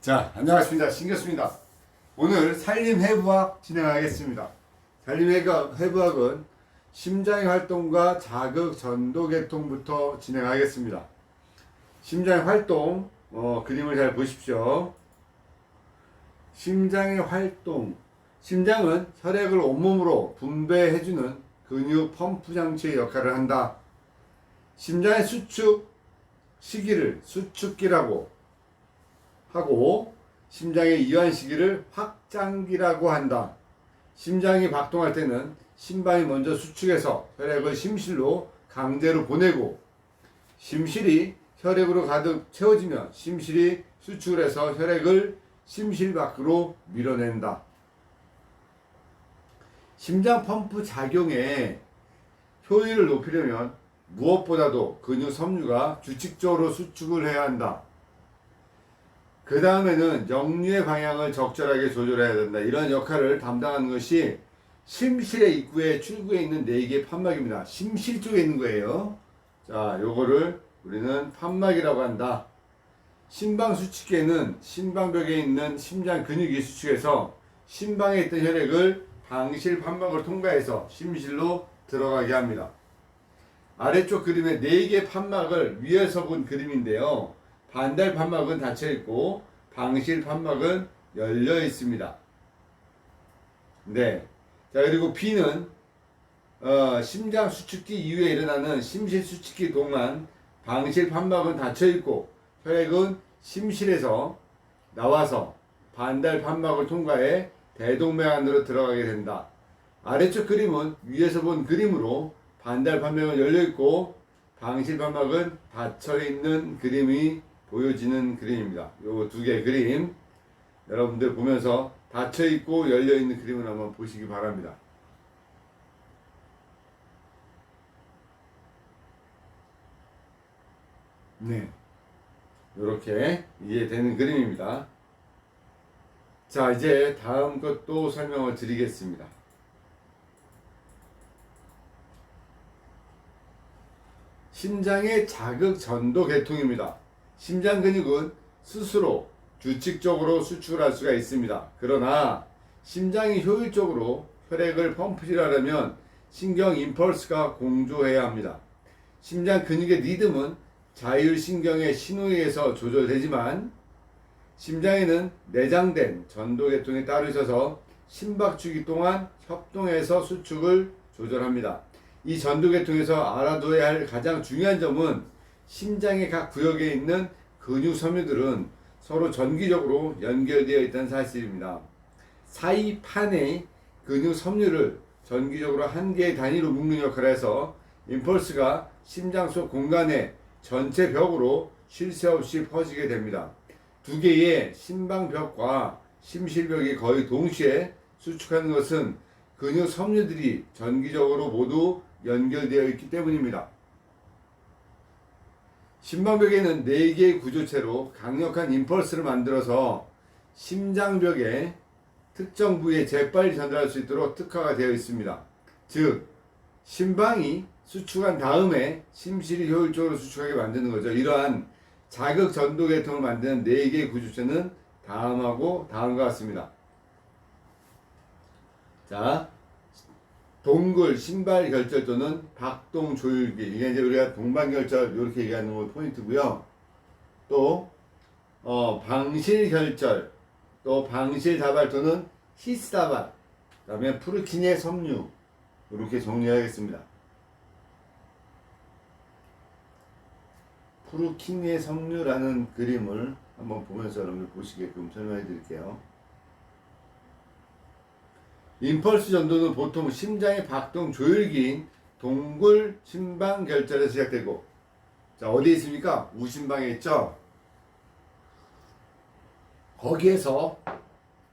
자, 안녕하십니까. 신교수입니다. 오늘 산림해부학 진행하겠습니다. 산림해부학은 심장의 활동과 자극 전도계통부터 진행하겠습니다. 심장의 활동, 그림을 잘 보십시오. 심장의 활동. 심장은 혈액을 온몸으로 분배해주는 근육 펌프 장치의 역할을 한다. 심장의 수축 시기를 수축기라고 하고 심장의 이완 시기를 확장기라고 한다. 심장이 박동할 때는 심방이 먼저 수축해서 혈액을 심실로 강제로 보내고 심실이 혈액으로 가득 채워지면 심실이 수축을 해서 혈액을 심실 밖으로 밀어낸다. 심장 펌프 작용의 효율을 높이려면 무엇보다도 근육 섬유가 규칙적으로 수축을 해야 한다. 그 다음에는 역류의 방향을 적절하게 조절해야 된다. 이런 역할을 담당하는 것이 심실의 입구에 출구에 있는 4개의 판막입니다. 심실 쪽에 있는 거예요. 자, 요거를 우리는 판막이라고 한다. 심방 수축기에는 심방벽에 있는 심장 근육이 수축해서 심방에 있던 혈액을 방실 판막을 통과해서 심실로 들어가게 합니다. 아래쪽 그림의 4개의 판막을 위에서 본 그림인데요. 반달 판막은 닫혀 있고 방실 판막은 열려 있습니다. 네. 자, 그리고 B는 심장 수축기 이후에 일어나는 심실 수축기 동안 방실 판막은 닫혀 있고 혈액은 심실에서 나와서 반달 판막을 통과해 대동맥 안으로 들어가게 된다. 아래쪽 그림은 위에서 본 그림으로 반달 판막은 열려 있고 방실 판막은 닫혀 있는 그림이 보여지는 그림입니다. 요 2개의 그림 여러분들 보면서 닫혀 있고 열려 있는 그림을 한번 보시기 바랍니다. 네, 이렇게 이해되는 그림입니다. 자, 이제 다음 것도 설명을 드리겠습니다. 심장의 자극 전도 계통입니다. 심장 근육은 스스로 규칙적으로 수축을 할 수가 있습니다. 그러나 심장이 효율적으로 혈액을 펌프질하려면 신경 임펄스가 공조해야 합니다. 심장 근육의 리듬은 자율신경의 신호에 의해서 조절되지만 심장에는 내장된 전도계통이 따로 있어서 심박주기 동안 협동해서 수축을 조절합니다. 이 전도계통에서 알아둬야 할 가장 중요한 점은 심장의 각 구역에 있는 근육 섬유들은 서로 전기적으로 연결되어 있다는 사실입니다. 사이판의 근육 섬유를 전기적으로 한 개의 단위로 묶는 역할을 해서 임펄스가 심장 속 공간의 전체 벽으로 쉴 새 없이 퍼지게 됩니다. 2개의 심방벽과 심실벽이 거의 동시에 수축하는 것은 근육 섬유들이 전기적으로 모두 연결되어 있기 때문입니다. 심방벽에는 4개의 구조체로 강력한 임펄스를 만들어서 심장벽의 특정 부위에 재빨리 전달할 수 있도록 특화가 되어 있습니다. 즉, 심방이 수축한 다음에 심실이 효율적으로 수축하게 만드는 거죠. 이러한 자극 전도 계통을 만드는 4개의 구조체는 다음과 같습니다. 자, 동굴 심발 결절 또는 박동 조율기, 이게 이제 우리가 동반결절 이렇게 얘기하는 거 포인트고요. 또 방실 결절, 또 방실 다발 또는 히스 다발, 그다음에 푸르키네 섬유 이렇게 정리하겠습니다. 푸르키네 섬유라는 그림을 한번 보면서 여러분들 보시게끔 설명해 드릴게요. 임펄스 전도는 보통 심장의 박동 조율기인 동굴 심방 결절에서 시작되고, 자, 어디에 있습니까? 우심방에 있죠?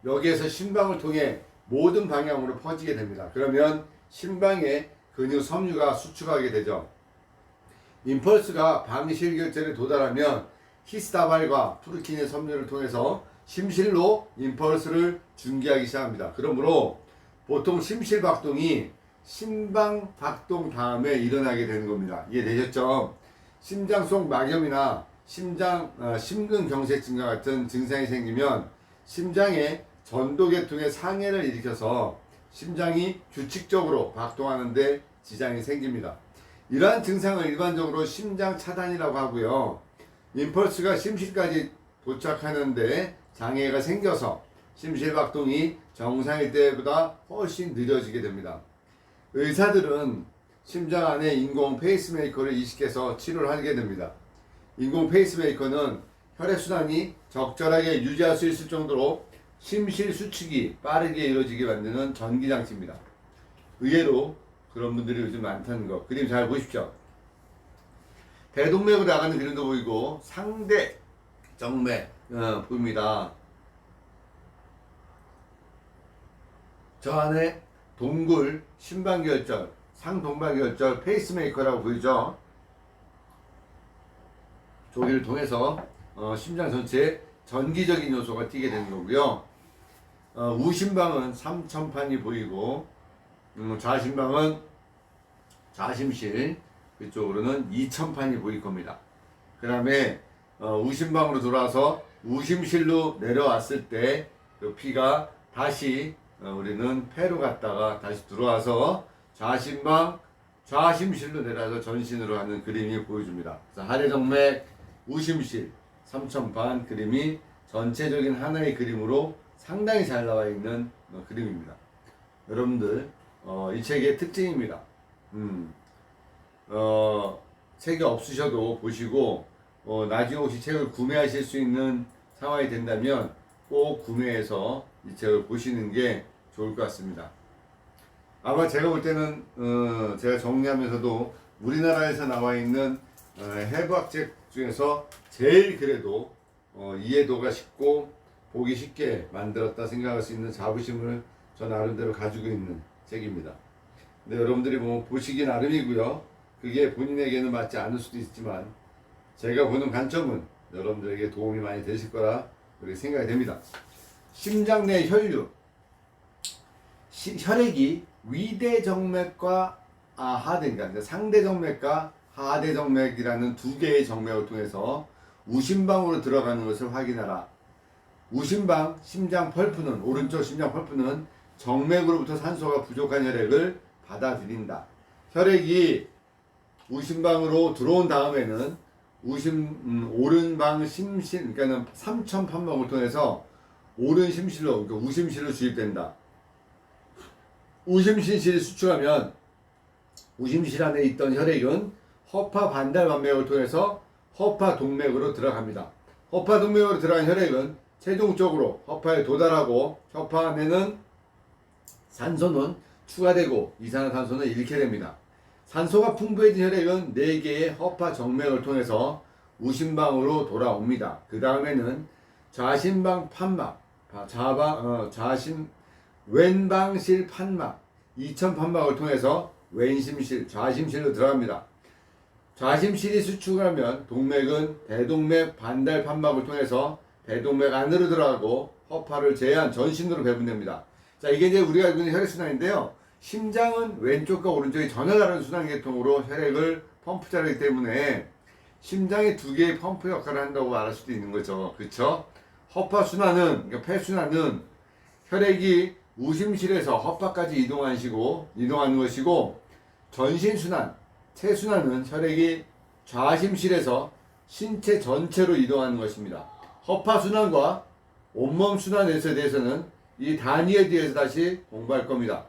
여기에서 심방을 통해 모든 방향으로 퍼지게 됩니다. 그러면 심방에 근육 섬유가 수축하게 되죠. 임펄스가 방실 결절에 도달하면 히스다발과 푸르키네 섬유를 통해서 심실로 임펄스를 중계하기 시작합니다. 그러므로 보통 심실 박동이 심방 박동 다음에 일어나게 되는 겁니다. 이해되셨죠? 심장 속 막염이나 심근경색증과 같은 증상이 생기면 심장의 전도계통에 상해를 일으켜서 심장이 규칙적으로 박동하는데 지장이 생깁니다. 이러한 증상을 일반적으로 심장 차단이라고 하고요. 임펄스가 심실까지 도착하는데 장애가 생겨서 심실박동이 정상일 때보다 훨씬 느려지게 됩니다. 의사들은 심장 안에 인공 페이스메이커를 이식해서 치료를 하게 됩니다. 인공 페이스메이커는 혈액순환이 적절하게 유지할 수 있을 정도로 심실수축이 빠르게 이루어지게 만드는 전기장치입니다. 의외로 그런 분들이 요즘 많다는 거. 그림 잘 보십시오. 대동맥으로 나가는 그림도 보이고 상대 정맥 보입니다. 저 안에 동굴 심방결절, 상동방결절 페이스메이커라고 보이죠. 조기를 통해서 심장 전체에 전기적인 요소가 튀게 되는 거고요. 우심방은 삼천판이 보이고 좌심방은 좌심실 그쪽으로는 이천판이 보일 겁니다. 그 다음에 우심방으로 돌아서 우심실로 내려왔을 때 그 피가 다시 우리는 폐로 갔다가 다시 들어와서 좌심방 좌심실로 내려와서 전신으로 하는 그림이 보여줍니다. 그래서 하대정맥 우심실 삼천판 그림이 전체적인 하나의 그림으로 상당히 잘 나와 있는 그림입니다. 여러분들 이 책의 특징입니다. 책이 없으셔도 보시고 나중에 혹시 책을 구매하실 수 있는 상황이 된다면 꼭 구매해서 이 책을 보시는 게 좋을 것 같습니다. 아마 제가 볼 때는 제가 정리하면서도 우리나라에서 나와 있는 해부학책 중에서 제일 그래도 이해도가 쉽고 보기 쉽게 만들었다 생각할 수 있는 자부심을 저 나름대로 가지고 있는 책입니다. 근데 여러분들이 뭐 보시기 나름이고요. 그게 본인에게는 맞지 않을 수도 있지만 제가 보는 관점은 여러분들에게 도움이 많이 되실 거라 그렇게 생각이 됩니다. 심장 내 혈류, 혈액이 위대정맥과 하대니까 상대정맥과 하대정맥이라는 두 개의 정맥을 통해서 우심방으로 들어가는 것을 확인하라. 우심방 심장 펄프는 오른쪽 심장 펄프는 정맥으로부터 산소가 부족한 혈액을 받아들인다. 혈액이 우심방으로 들어온 다음에는 오른방 심실, 그러니까 삼천판막을 통해서 오른 심실로, 그러니까 우심실로 주입된다. 우심실이 수축하면 우심실 안에 있던 혈액은 허파 반달반맥을 통해서 허파 동맥으로 들어갑니다. 허파 동맥으로 들어간 혈액은 최종적으로 허파에 도달하고 허파 안에는 산소는 추가되고 이산화탄소는 잃게 됩니다. 산소가 풍부해진 혈액은 4개의 허파 정맥을 통해서 우심방으로 돌아옵니다. 그 다음에는 좌심방 판막, 왼방실 판막, 이천판막을 통해서 왼심실, 좌심실로 들어갑니다. 좌심실이 수축하면 동맥은 대동맥 반달판막을 통해서 대동맥 안으로 들어가고 허파를 제한 전신으로 배분됩니다. 자, 이게 이제 우리가 알고 있는 혈액순환인데요. 심장은 왼쪽과 오른쪽이 전혀 다른 순환계통으로 혈액을 펌프자이기 때문에 심장이 2개의 펌프 역할을 한다고 말할 수도 있는 거죠. 그렇죠? 허파순환은, 그러니까 폐순환은 혈액이 우심실에서 허파까지 이동하는 것이고 전신순환, 체순환은 혈액이 좌심실에서 신체 전체로 이동하는 것입니다. 허파순환과 온몸순환에 대해서는 이 단위에 대해서 다시 공부할 겁니다.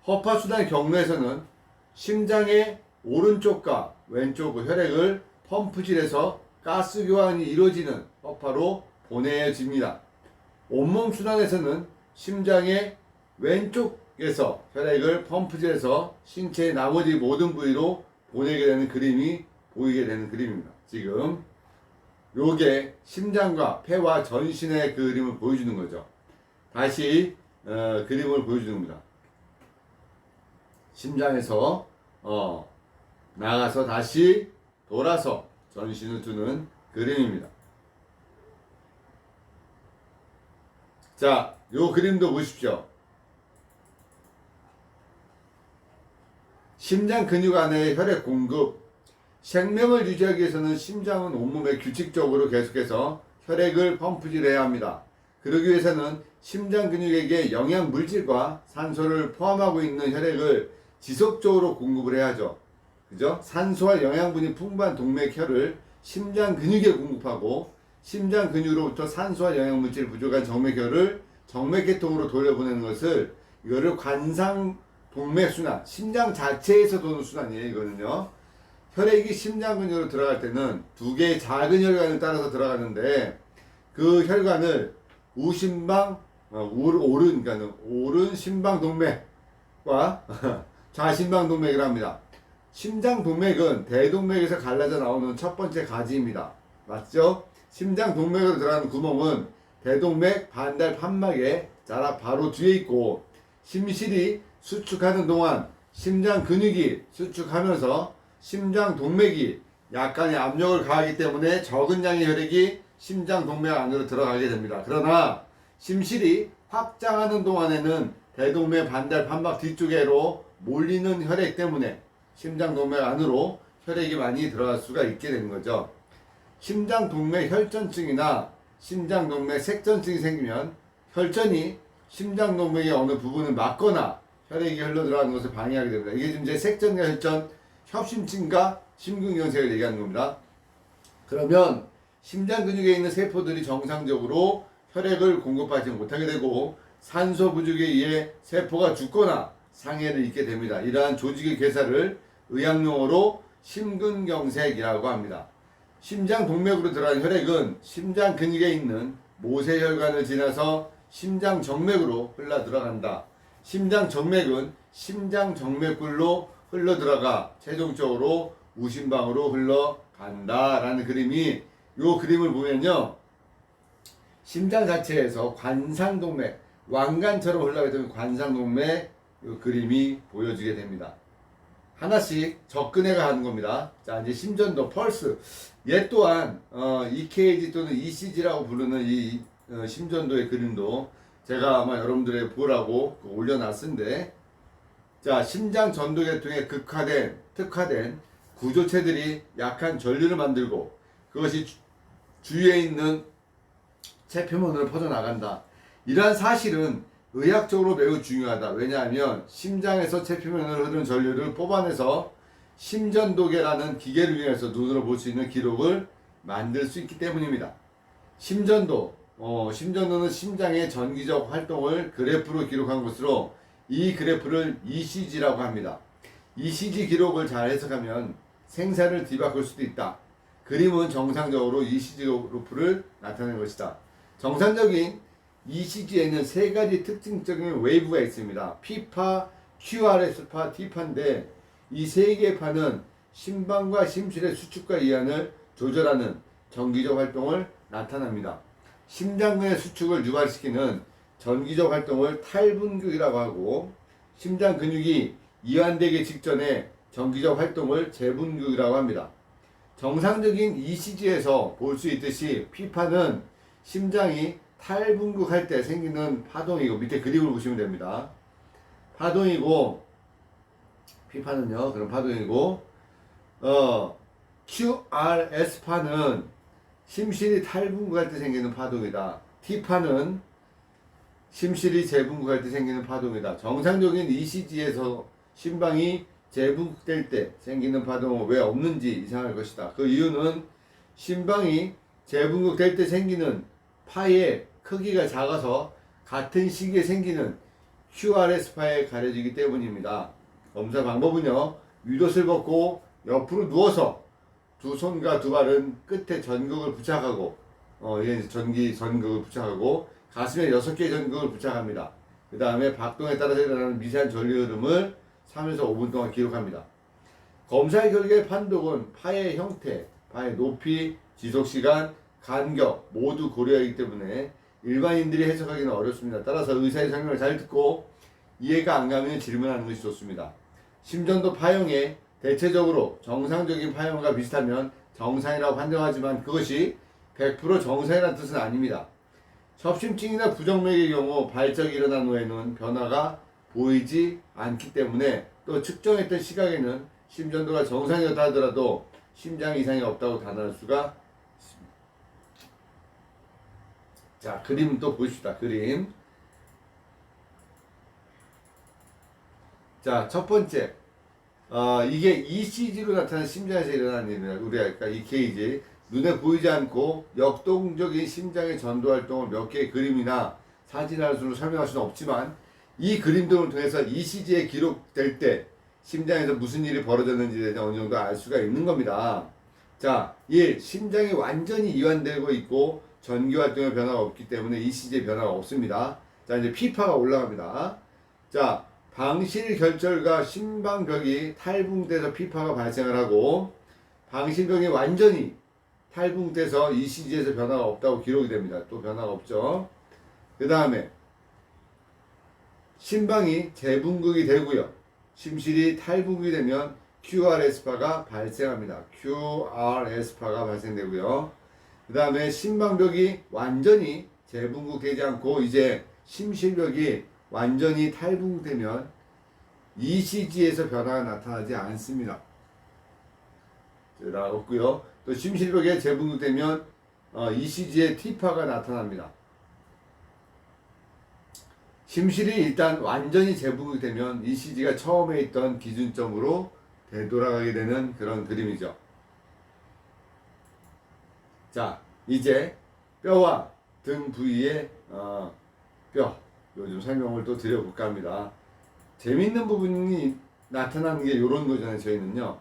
허파순환 경로에서는 심장의 오른쪽과 왼쪽 혈액을 펌프질해서 가스 교환이 이루어지는 허파로 보내집니다. 온몸 순환에서는 심장의 왼쪽에서 혈액을 펌프질해서 신체의 나머지 모든 부위로 보내게 되는 그림이 보이게 되는 그림입니다. 지금 요게 심장과 폐와 전신의 그림을 보여주는 거죠. 다시 그림을 보여주는 겁니다. 심장에서 나가서 다시 돌아서 전신을 두는 그림입니다. 자, 요 그림도 보십시오. 심장 근육 안의 혈액 공급, 생명을 유지하기 위해서는 심장은 온몸에 규칙적으로 계속해서 혈액을 펌프질해야 합니다. 그러기 위해서는 심장 근육에게 영양 물질과 산소를 포함하고 있는 혈액을 지속적으로 공급을 해야죠. 그죠? 산소와 영양분이 풍부한 동맥혈을 심장 근육에 공급하고 심장 근육으로부터 산소와 영양물질 부족한 정맥혈을 정맥계통으로 돌려보내는 것을 이거를 관상 동맥순환, 심장 자체에서 도는 순환이에요. 이거는요. 혈액이 심장 근육으로 들어갈 때는 두 개의 작은 혈관을 따라서 들어가는데 그 혈관을 우심방, 그러니까 오른 심방 동맥과 좌심방 동맥이라 합니다. 심장 동맥은 대동맥에서 갈라져 나오는 첫 번째 가지입니다. 맞죠? 심장 동맥으로 들어가는 구멍은 대동맥 반달 판막의 바로 뒤에 있고 심실이 수축하는 동안 심장 근육이 수축하면서 심장 동맥이 약간의 압력을 가하기 때문에 적은 양의 혈액이 심장 동맥 안으로 들어가게 됩니다. 그러나 심실이 확장하는 동안에는 대동맥 반달 판막 뒤쪽으로 몰리는 혈액 때문에 심장 동맥 안으로 혈액이 많이 들어갈 수가 있게 되는 거죠. 심장 동맥 혈전증이나 심장 동맥 색전증이 생기면 혈전이 심장 동맥의 어느 부분을 막거나 혈액이 흘러 들어가는 것을 방해하게 됩니다. 이게 지금 이제 색전과 혈전, 협심증과 심근경색을 얘기하는 겁니다. 그러면 심장 근육에 있는 세포들이 정상적으로 혈액을 공급하지 못하게 되고 산소 부족에 의해 세포가 죽거나 상해를 입게 됩니다. 이러한 조직의 괴사를 의학용어로 심근경색이라고 합니다. 심장 동맥으로 들어가는 혈액은 심장 근육에 있는 모세혈관을 지나서 심장 정맥으로 흘러 들어간다. 심장 정맥은 심장 정맥굴로 흘러 들어가 최종적으로 우심방으로 흘러간다 라는 그림이, 요 그림을 보면요, 심장 자체에서 관상동맥, 왕관처럼 흘러가게 되면 관상동맥 요 그림이 보여지게 됩니다. 하나씩 접근해가 하는 겁니다. 자, 이제 심전도 펄스, 얘 또한 EKG 또는 ECG라고 부르는 이 심전도의 그림도 제가 아마 여러분들의 보라고 올려놨는데, 자, 심장 전도계통에 특화된 구조체들이 약한 전류를 만들고 그것이 주위에 있는 체표면으로 퍼져나간다. 이러한 사실은 의학적으로 매우 중요하다. 왜냐하면 심장에서 체표면으로 흐르는 전류를 뽑아내서 심전도계라는 기계를 이용해서 눈으로 볼 수 있는 기록을 만들 수 있기 때문입니다. 심전도는 심장의 전기적 활동을 그래프로 기록한 것으로 이 그래프를 ECG라고 합니다. ECG 기록을 잘 해석하면 생사를 뒤바꿀 수도 있다. 그림은 정상적으로 ECG 그래프를 나타내는 것이다. 정상적인 ECG에는 세 가지 특징적인 웨이브가 있습니다. P파, QRS파, T파인데 이 세 개의 파는 심방과 심실의 수축과 이완을 조절하는 전기적 활동을 나타납니다. 심장근의 수축을 유발시키는 전기적 활동을 탈분극이라고 하고, 심장 근육이 이완되기 직전에 전기적 활동을 재분극이라고 합니다. 정상적인 ECG에서 볼 수 있듯이 P파는 심장이 탈분극할 때 생기는 파동이고, 밑에 그림을 보시면 됩니다. 파동이고, P파는요, 그런 파동이고, QRS파는 심실이 탈분극할 때 생기는 파동이다. T파는 심실이 재분극할 때 생기는 파동이다. 정상적인 ECG에서 심방이 재분극될 때 생기는 파동은 왜 없는지 이상할 것이다. 그 이유는 심방이 재분극될 때 생기는 파의 크기가 작아서 같은 시기에 생기는 QRS파에 가려지기 때문입니다. 검사 방법은요, 윗옷을 벗고 옆으로 누워서 두 손과 두 발은 끝에 전극을 부착하고, 전극을 부착하고, 가슴에 6개의 전극을 부착합니다. 그 다음에 박동에 따라서 일어나는 미세한 전류 흐름을 3에서 5분 동안 기록합니다. 검사의 결과의 판독은 파의 형태, 파의 높이, 지속시간, 간격 모두 고려하기 때문에 일반인들이 해석하기는 어렵습니다. 따라서 의사의 설명을 잘 듣고 이해가 안 가면 질문하는 것이 좋습니다. 심전도 파형에 대체적으로 정상적인 파형과 비슷하면 정상이라고 판정하지만 그것이 100% 정상이라는 뜻은 아닙니다. 협심증이나 부정맥의 경우 발작이 일어난 후에는 변화가 보이지 않기 때문에, 또 측정했던 시각에는 심전도가 정상이었다 하더라도 심장 이상이 없다고 단언할 수가 있습니다. 자, 그림 또 보십시다. 그림. 자, 첫 번째. 이게 ECG로 나타나는 심장에서 일어나는 일입니다. 우리가 그러니까 EKG. 눈에 보이지 않고 역동적인 심장의 전도 활동을 몇 개의 그림이나 사진할 수로 설명할 수는 없지만 이 그림 등을 통해서 ECG에 기록될 때 심장에서 무슨 일이 벌어졌는지에 대해서 어느 정도 알 수가 있는 겁니다. 자, 1. 심장이 완전히 이완되고 있고 전기 활동에 변화가 없기 때문에 ECG에 변화가 없습니다. 자, 이제 피파가 올라갑니다. 자, 방실 결절과 심방벽이 탈붕돼서 피파가 발생을 하고 방실벽이 완전히 탈붕돼서 ECG에서 변화가 없다고 기록이 됩니다. 또 변화가 없죠. 그 다음에 심방이 재분극이 되고요. 심실이 탈붕이 되면 QRS파가 발생합니다. QRS파가 발생되고요. 그 다음에 심방벽이 완전히 재분극되지 않고 이제 심실벽이 완전히 탈붕되면 ECG에서 변화가 나타나지 않습니다. 없고요. 또 심실벽에 재분극되면 ECG에 T파가 나타납니다. 심실이 일단 완전히 재분극되면 ECG가 처음에 있던 기준점으로 되돌아가게 되는 그런 그림이죠. 자, 이제 뼈와 등 부위의 뼈 요즘 설명을 또 드려볼까 합니다. 재밌는 부분이 나타나는 게 이런 거잖아요. 저희는요.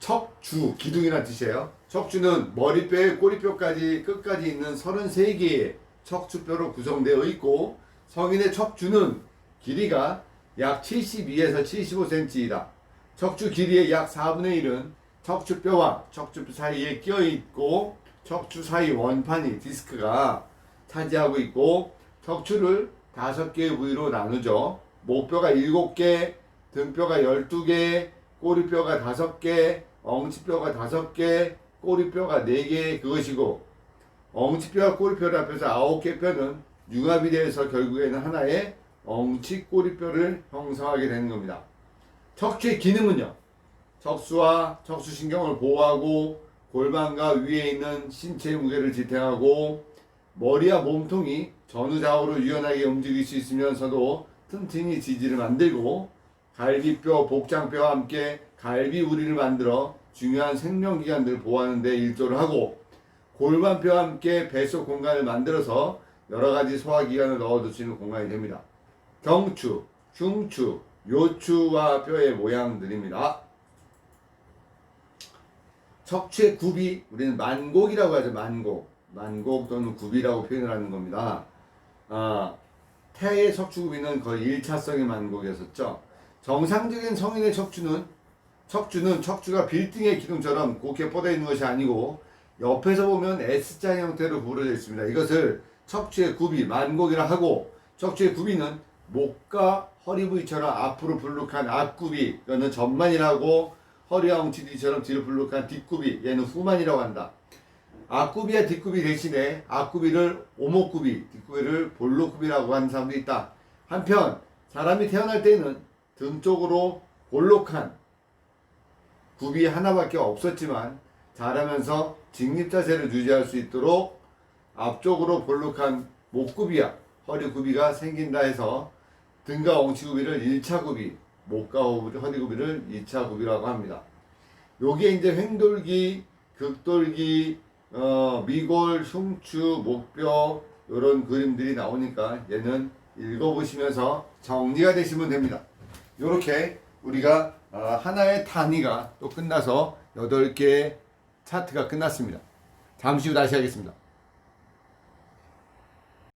척주, 기둥이라는 뜻이에요. 척주는 머리뼈에 꼬리뼈까지 끝까지 있는 33개의 척추뼈로 구성되어 있고 성인의 척주는 길이가 약 72에서 75cm이다. 척추 길이의 약 4분의 1은 척추뼈와 척추뼈 사이에 끼어 있고 척추 사이 원판이 디스크가 차지하고 있고 척추를 5개의 부위로 나누죠. 목뼈가 7개, 등뼈가 12개, 꼬리뼈가 5개, 엉치뼈가 5개, 꼬리뼈가 4개 그것이고 엉치뼈와 꼬리뼈를 합해서 9개 뼈는 융합이 되어서 결국에는 하나의 엉치꼬리뼈를 형성하게 되는 겁니다. 척추의 기능은요. 척수와 척수신경을 보호하고 골반과 위에 있는 신체의 무게를 지탱하고 머리와 몸통이 전후좌우로 유연하게 움직일 수 있으면서도 튼튼히 지지를 만들고 갈비뼈, 복장뼈와 함께 갈비우리를 만들어 중요한 생명기관들을 보호하는 데 일조를 하고 골반뼈와 함께 뱃속 공간을 만들어서 여러가지 소화기관을 넣어둘 수 있는 공간이 됩니다. 경추, 흉추, 요추와 뼈의 모양들입니다. 척추의 굽이 우리는 만곡이라고 하죠. 만곡 또는 굽이라고 표현을 하는 겁니다. 태의 척추굽이는 거의 1차성의 만곡이었었죠. 정상적인 성인의 척추는 척추가 빌딩의 기둥처럼 곱게 뻗어 있는 것이 아니고 옆에서 보면 S자 형태로 구부러져 있습니다. 이것을 척추의 굽이 만곡이라 하고 척추의 굽이는 목과 허리 부위처럼 앞으로 불룩한 앞굽이 이거는 전만이라고 허리와 엉치 뒤처럼 뒤로 불룩한 뒷굽이 얘는 후만이라고 한다. 앞굽이와 뒷굽이 대신에 앞굽이를 오목굽이, 뒷굽이를 볼록굽이라고 하는 사람도 있다. 한편 사람이 태어날 때는 등 쪽으로 볼록한 굽이 하나밖에 없었지만 자라면서 직립자세를 유지할 수 있도록 앞쪽으로 볼록한 목굽이와 허리굽이가 생긴다 해서 등과 엉치굽이를 1차 굽이, 목과 허리굽이를 2차 굽이라고 합니다. 요게 이제 횡돌기, 극돌기, 미골, 흉추, 목뼈 이런 그림들이 나오니까 얘는 읽어보시면서 정리가 되시면 됩니다. 요렇게 우리가 하나의 단위가 또 끝나서 8개의 차트가 끝났습니다. 잠시 후 다시 하겠습니다.